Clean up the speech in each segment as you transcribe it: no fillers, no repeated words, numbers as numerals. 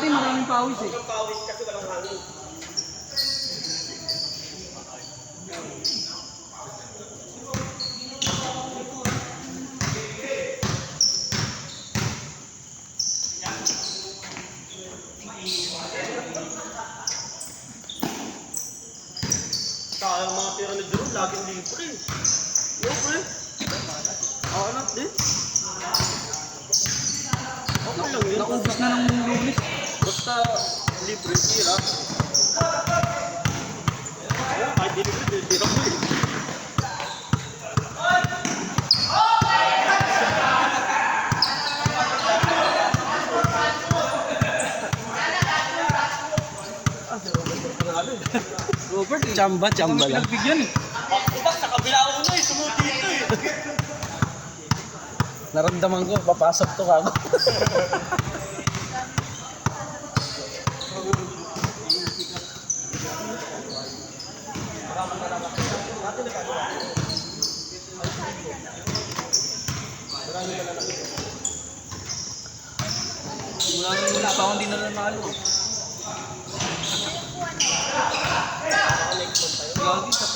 natin, maraming pawis eh. Walang pawis kasi walang hangin. Kaya mga tira ni Jerome, laging libre. No, pre? Anak din. Okay lang yun. Naubos na ng Lunes. Basta libre tira. Oo, kahit di libre, tira mo eh. Robert eh. Chamba lang. Pinagbigyan eh. Bakit sa kabila ako na eh, sumuti ito eh. Naramdaman ko, papasok to kako. Wala pa akong di na nanalo. Gagi sa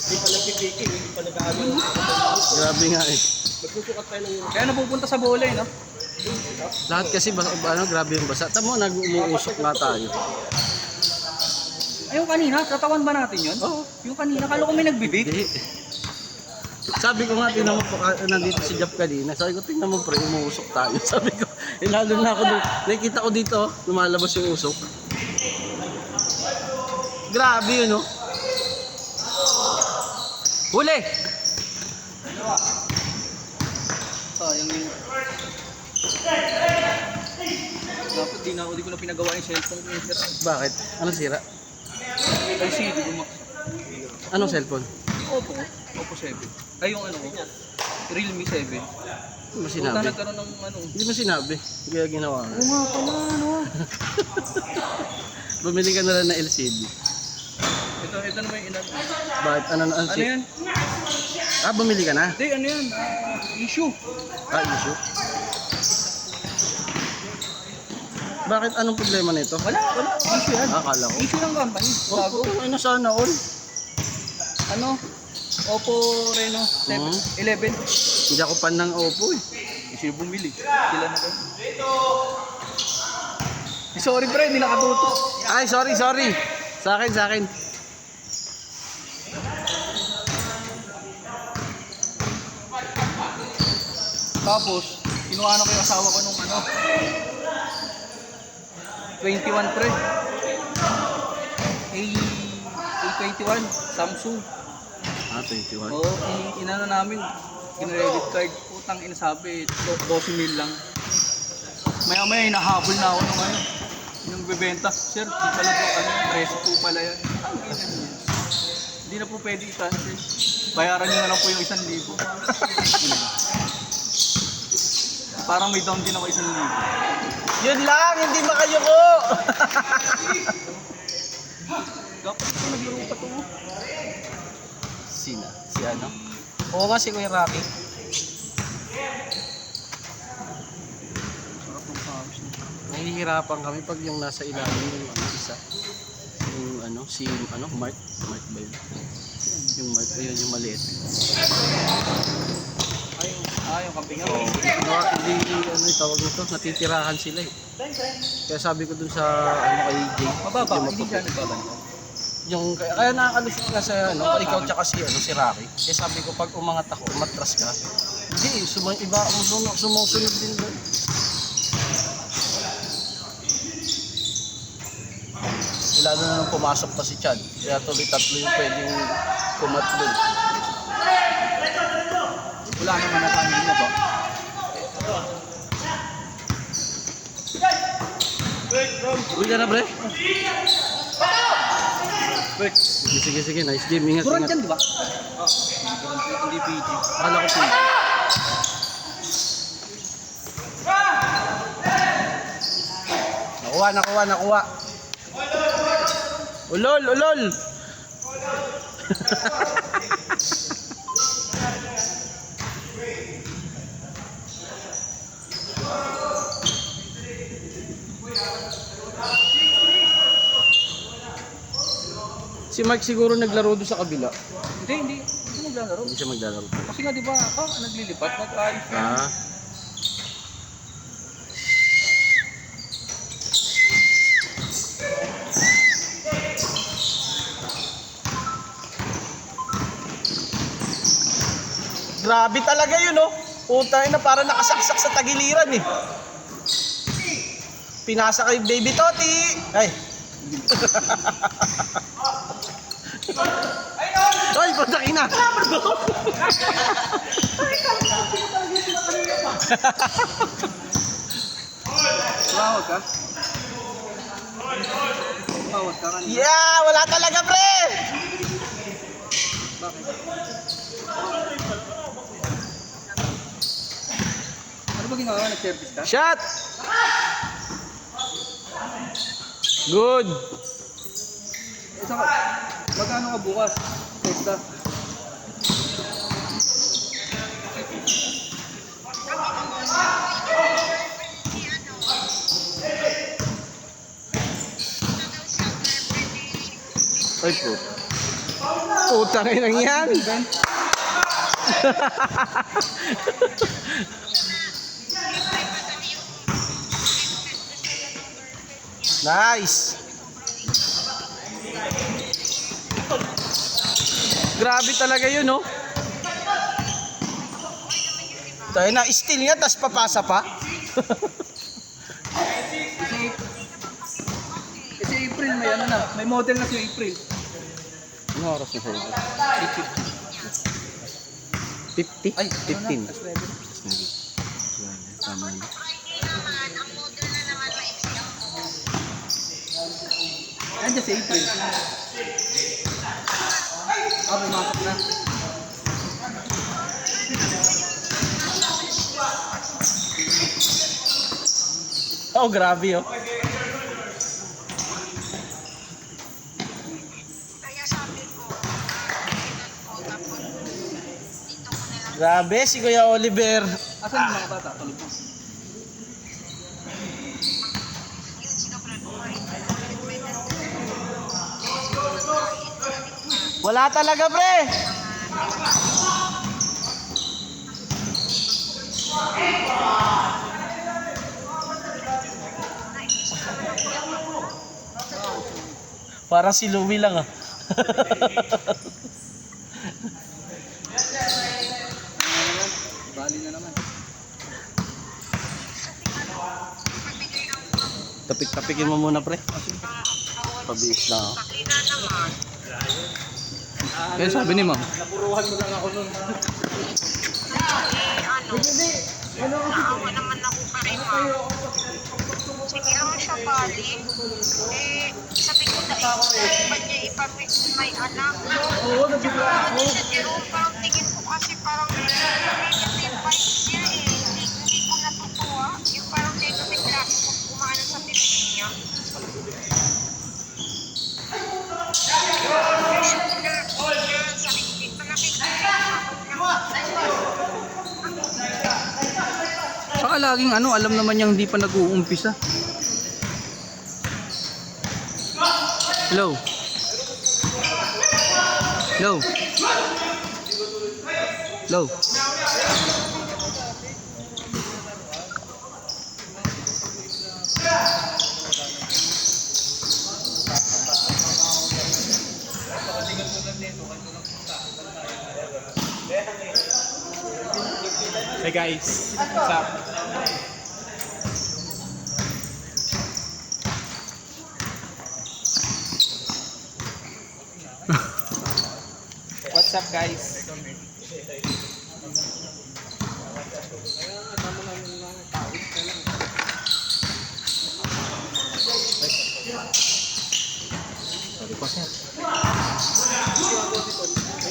Hindi pa nagpipiking, hindi pa nag-aagal. Grabe nga eh. Magsusukat tayo ng Kaya napupunta sa bola eh, no? Lahat kasi grabe yung basa. Tamo, nag-umuusok nga tayo. Ay, yung kanina, tatawan ba natin yun? Oo. Yung kanina, kala ko may nagbibig. Hindi. Sabi ko nga, tingnan mo, nandito si Jap kanina. Sabi ko, tingnan mo pre, umuusok tayo. Sabi ko, lalo na ako doon. Nakikita ko dito, lumalabas yung usok. Grabe yun, no? Huli! Sayang yun. Dapat di ko na pinagawa yung cellphone ko yung sira. Bakit? Anong sira? LCD ko Anong cellphone? Oppo 7. Ay yung ano ko, Realme 7. Hindi mo Punta sinabi. nagkaroon ng ano. Hindi mo sinabi. Kaya ginawa ko. Oo nga pala, ano. Bumili ka na lang na LCD. Ito naman yung ilan. Bakit? Ano Ano yan? Ah, bumili ka na? Hindi, ano yan? Issue. Ah, issue. Bakit? Anong problema nito? Wala. Issue yan. Ah, akala ko. Issue ng company. Bago. Ay, na sana all. Ano? Oppo Reno 7, 11. Hindi ako pan ng Oppo eh. Sino bumili? Sila na kayo. Sorry pre, hindi nakatuto. Ay, sorry. Sa akin. Tapos, kinuha ko yung asawa ko nung ano. 21 pre. A21, Samsung. Ah, 21. Oo, inano namin. Kinredit card. Utang inasabi, 12 mil lang. Maya hinahabol na ako nung ano. Yung bebenta. Sir, di pala po, preso po pala yan. Ang ina niya. Hindi na po pwede i-cancel. Bayaran niyo na lang po yung 1,000. Parang may down din ako 1,000. Yun lang, hindi makayuko! Dapat ko naglaro pa to. Sina? Si ano? Oo nga, si Kuya Rocky. Sarap ng pawis niya. Nahihirapan kami pag yung nasa ilalim yung isa. Yung Mark ba yun? Yung Mark, yun yung maliit. Yung kampingan. Oo. Hindi, tawag nito, natitirahan sila eh. Kaya sabi ko dun sa, kay Jay. Mababa, yung hindi siya nagbabanto. kaya nakakalusot nga sa, ikaw tsaka si Rocky. Kaya sabi ko, pag umangat ako, umatras ka. Hindi, sumusunod din doon. Lalo na nung pumasok pa si Chad. Kaya tuloy tatlo yung pwedeng pumat doon. Wala naman na kanina ba? Uy ka na, pre? Sige, nice game. Ingat, Durant ingat. yan, di ba? Hindi PG. Akala ko PG. Nakuha. Ulol! Si Mark siguro naglaro doon sa kabila. Hindi. Hindi naglalaro. Hindi siya maglalaro. Kasi nga di ba, naglilipat, nag-ayos na. Ah. Grabe talaga yun, oh. Puta na para nakasaksak sa tagiliran, eh. Pinasa kay Baby Toti. Ay. Ay, patakin na. Tumawag ka? Tumawag ka kanina. Yeah, wala talaga, pre. Bakit? Ano ba ginawa? Nag-service ka? Shot. Good. Saka, magkano ka bukas? Testa. Ay, po. Putang inang yan. Ben? Nice. Grabe talaga yun, no? Tayo na, steal niya, tas papasa pa. Kasi April may ano na, may model na si April. Ano oras na sa'yo? 50? Ay, 15. Mas ready. Tama na. Nandiyan si April. Pumasok na. Oh, grabe, oh. Grabe, si Kuya Oliver. Asan yung mga bata? Tulog mo. Wala talaga, pre. Parang si Louie lang, ah. Bali na naman. Tapik-tapikin mo muna, pre. Pabiis na, oh. Kaya sabi ni ma'am. Napuruhan mo lang ako nun. Naawa naman ako kay ma'am. Sige lang siya bali. Sabi ko na ba niya ipamit may anak. Oo, nabigla ako. Sa Jerome, parang tingin ko kasi parang negative vibes niya eh. Hindi ko natutuwa. Yung parang negative graphic kung kumaano sa bibig niya. Saka laging ano, alam naman niyang hindi pa nag-uumpisa. Hello? Hello? Hello? Hey guys, what's up? What's up guys?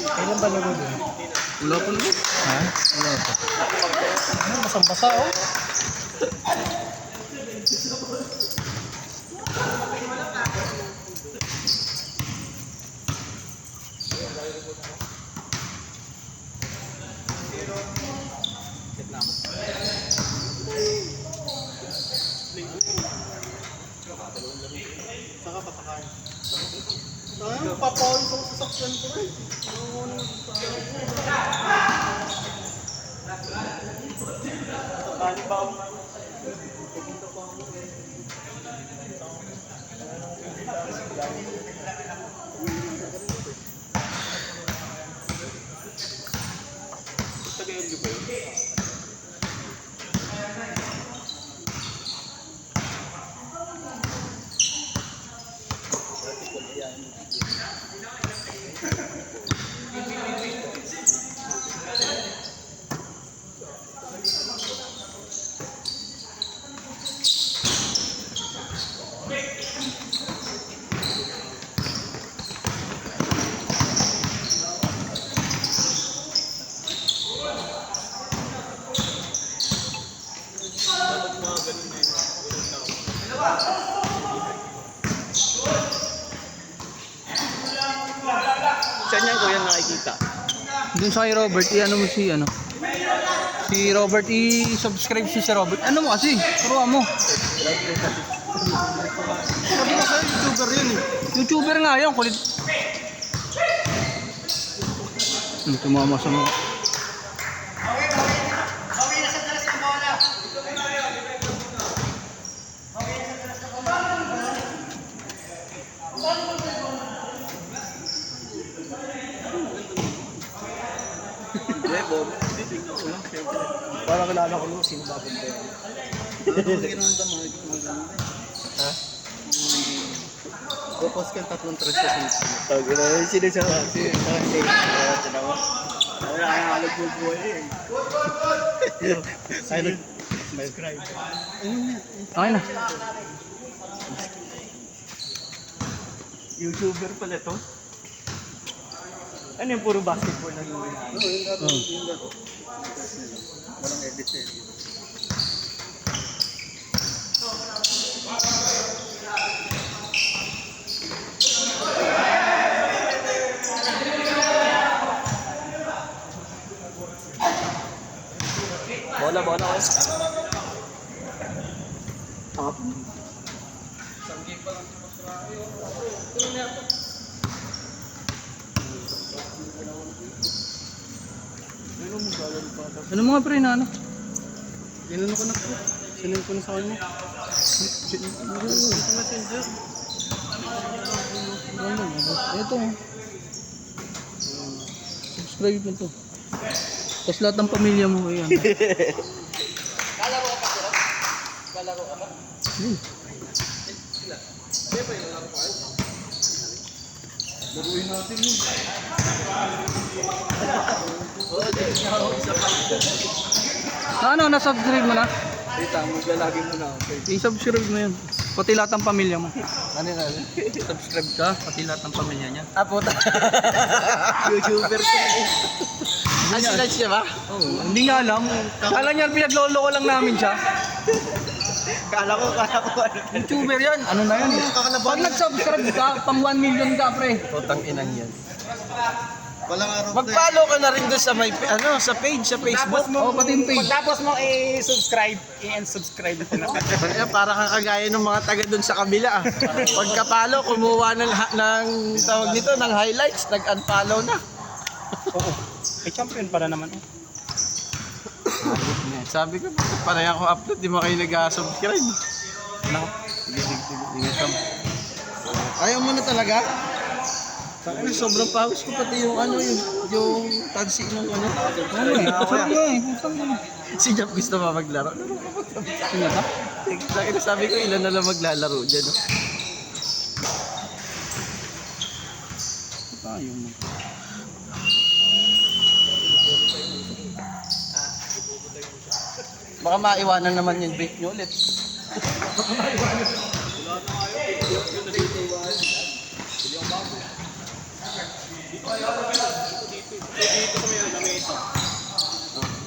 Kailan ba laro dun? Wala pa naman. Ha? Wala pa. Ano, basang-basa oh. Saka papakain. Sayang, papawin ko sa sakyan ko rin. Tani ba ako? Tagayon ba yun? Saan yan kuya nakikita? Dun sa kay Robert, i-ano mo si ano? Si Robert, i-subscribe si Robert. Ano mo kasi? Turuan mo. Sabi ko sa'yo, YouTuber yun eh. YouTuber nga yan, kulit. Tumama sa mga. Parang kilala ko yung sino babang ba yan. Ha? Post ka 3 tres sa sinito. Tawag na yun, sinasama. Sinasama. Wala kang halag bubuhay eh. Ay, subscribe. Okay na. YouTuber pala to. Ano yung puro basketball na gawin? Walang edit eh. Bola. Up. Ano mga pre na ano? Ginano ko na po. Sinend ko na sa kanya. Messenger. Ito. Subscribe mo to. Tapos lahat ng pamilya mo yan. Kalaro ka ba? Kalaro ka ba? Laruin natin yun. Ano, na-subscribe mo na? Dita, maglalagay mo na ako. I-subscribe mo yun. Pati lahat ng pamilya mo. Ano? Subscribe ka, pati lahat ng pamilya niya. Ah, puta. YouTuber ko na eh. Sunod siya ba? Oh, hindi niya alam. Kala niya pinaglolo ko lang namin siya. Kala ko. YouTuber yan. Ano na yan? Pag nag-subscribe ka, pang 1 million ka, pre. Putang inang yan. Walang araw. Mag-follow ka na rin doon sa may sa page sa Facebook. Oh, pati yung page. Pagtapos mo i-subscribe, i-unsubscribe mo na. Kaya para kang kagaya ng mga taga doon sa kabila. Pagka-follow, kumuha ng tawag nito, ng highlights, nag-unfollow na. Eh, champion para naman. Sabi ko, parang ako upload, di mo kayo nag-subscribe. Ano? Ayaw mo na talaga? Sabi, sobrang pawis ko pati yung yung tansi ng ano. Si Jeff gusto pa maglaro. Sino ka? Sabi ko, ilan na lang maglalaro dyan. No? Tayo mo. Baka maiwanan naman yung bait nyo ulit.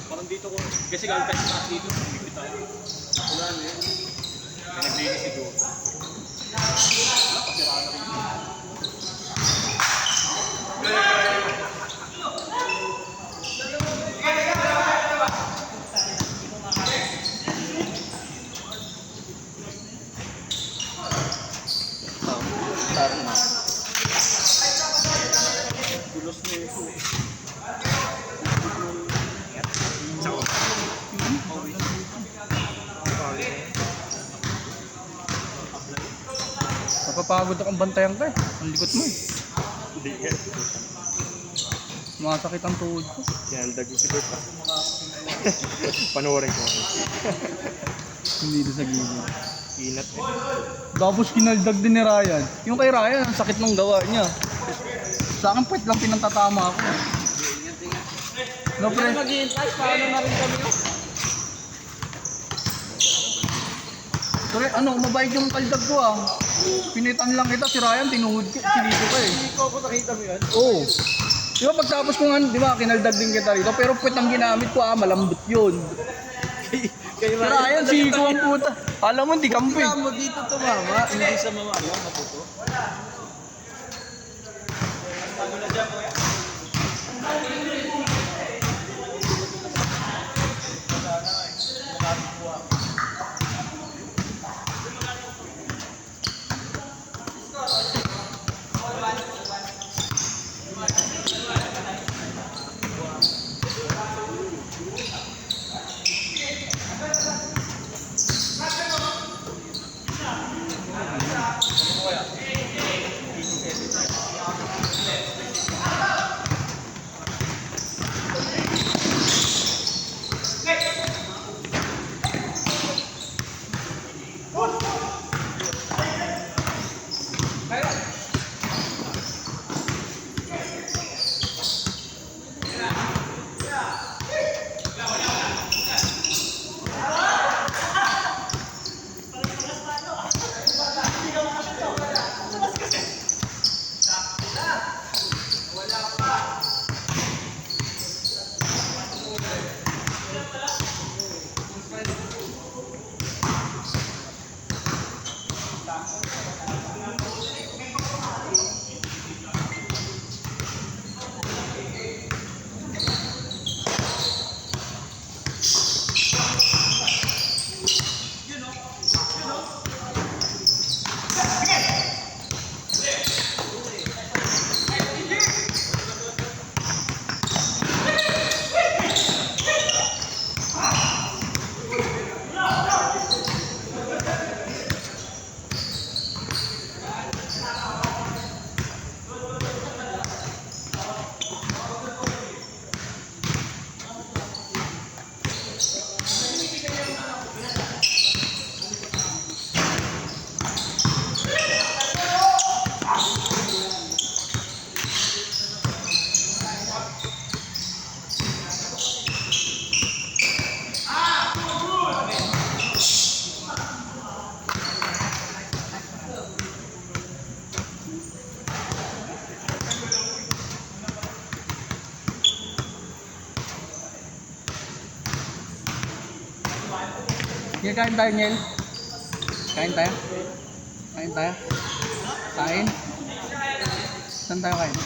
Parang dito ko, kasi galing tayo sa dito. Wala na yun. May naglinis siguro. Napapagod akong bantayan ka eh. Ang likot mo eh. Hindi yan. Masakit ang tuhod ko. Kinaldag ko si Bert ah. Panoorin ko. Hindi na sa gilid. Inat eh. Tapos kinaldag din ni Ryan. Yung kay Ryan, ang sakit nung gawa niya. Sa akin, puwet lang pinantatama ako. No, pre. Maghihintay, paano na rin kami? Pre, ano, mabait yung kaldag ko ah. Pinitan lang kita, si Ryan, tinuhod ka, sinito ka eh. Hindi ko nakita mo yan. Oo. Di ba pagtapos ko nga, di ba, kinaldag din kita rito. Pero puwet ang ginamit ko ah, malambot yun. Kay Si Ryan, siko ang puta. Alam mo, hindi kampi. Tingnan mo dito tumama, hindi sa mga ano, maputo. Sige, kain tayo, Niel. Kain tayo. Kain tayo. Kain. Saan tayo kain?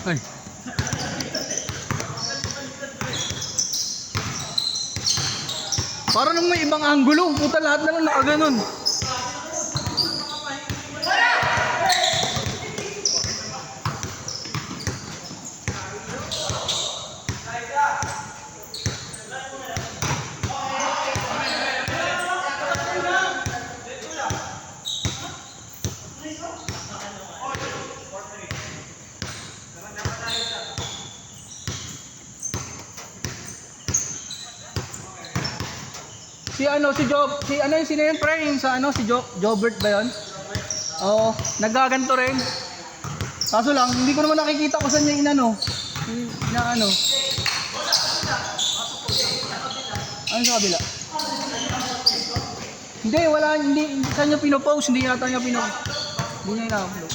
Ay. Para nung may ibang anggulo, puta lahat na lang nakaganon. Si ano, si Job, si ano yung sino yun, pre? Yung sa ano, si Jobert ba yun? Oo, nagaganto rin. Kaso lang, hindi ko naman nakikita kung saan niya inano. Na ano. Ano sa kabila? Hindi, wala, hindi saan niya pinopost, hindi yata niya hindi niya ina-upload.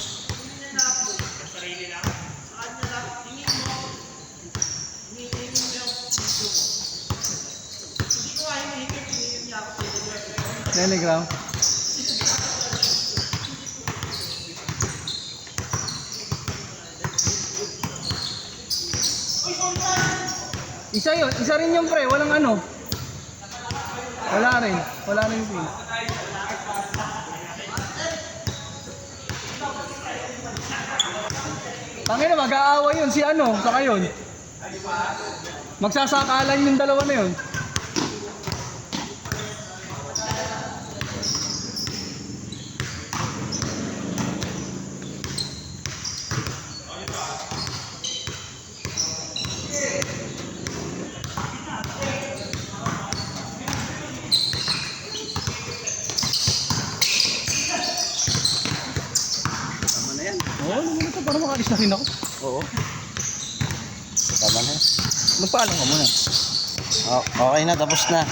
Telegram. Isa yun, isa rin yung pre, walang ano. Wala rin yung pin. Tangina, mag-aaway yun si ano, saka yun. Magsasakalan yung dalawa na yun. Oo, ano muna ito para makalis na rin ako. Oo. Tama na. Magpaalam ka muna. Okay na, tapos na.